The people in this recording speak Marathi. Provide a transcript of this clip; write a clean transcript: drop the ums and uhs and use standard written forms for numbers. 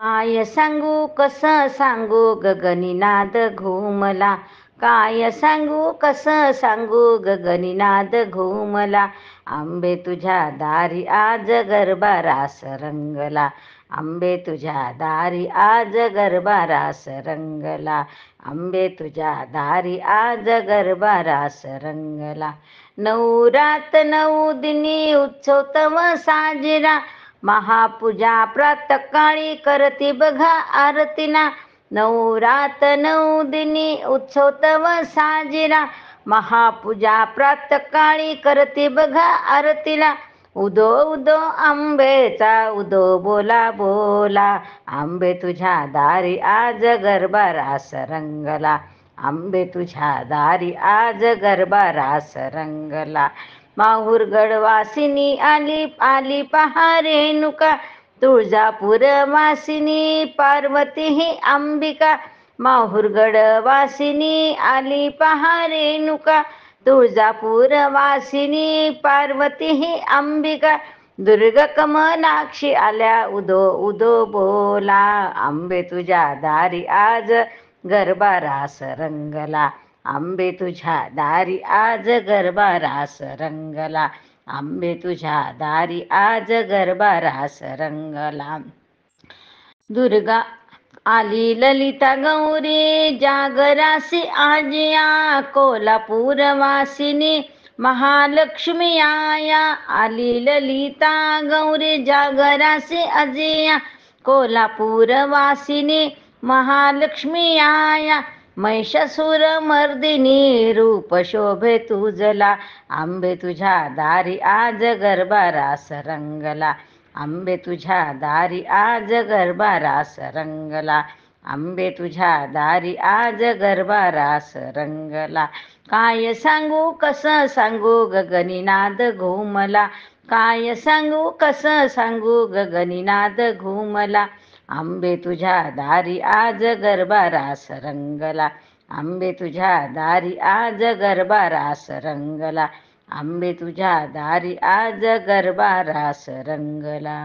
काय सांगू कसं सांगू गगनीनाद घुमला. काय सांगू कसं सांगू गगनीनाद घुमला. आंबे तुझ्या दारी आज गरबा रास रंगला. आंबे तुझ्या दारी आज गरबा रास रंगला. आंबे तुझ्या दारी आज गरबा रास रंगला. नऊ रात 9 दिनी उत्सव तव साजरा. महापूजा प्रातकाळी करती बघा आरतीला. 9 रात 9 दिनी उत्सव तव साजरा. महापूजा प्रातकाळी करती बघा आरतीला. उदो उदो आंबेचा उदो बोला बोला. आंबे तुझ्या दारी आज गरबा रास रंगला. आंबे तुझ्या दारी आज गरबा रास रंगला. माहूर गडवासिनी आली आली पहा रेणुका. तुळजापूर वासिनी पार्वती ही अंबिका. माहूर गडवासिनी आली पहा रेणुका. तुळजापूर वासिनी पार्वती ही अंबिका. दुर्ग कमलाक्षी आल्या उदो उदो बोला. आंबे तुझ्या दारी आज गरबा रास रंगला. आंबे तुझ्या दारी आज गरबा रास रंगला. आंबे तुझ्या दारी आज गरबा रास रंगला. दुर्गा आली ललिता गौरी जागरासी आजिया. कोल्हापूर वासिनी महालक्ष्मी आया. आली ललिता गौरी जागरासी अजिया. कोल्हापूर वासिनी महालक्ष्मी आया. महिषासुर मर्दिनी रूप शोभे तुझला. आंबे तुझ्या दारी आज गरबा रास रंगला. आंबे तुझ्या दारी आज गरबा रास रंगला. आंबे तुझ्या दारी आज गरबा रास रंगला. काय सांगू कसं सांगू गगनीनाद घुमला. काय सांगू कसं सांगू गगनीनाद घुमला. आंबे तुझ्या दारी आज गरबा रास रंगला. आंबे तुझ्या दारी आज गरबा रास रंगला. आंबे तुझ्या दारी आज गरबा रास रंगला.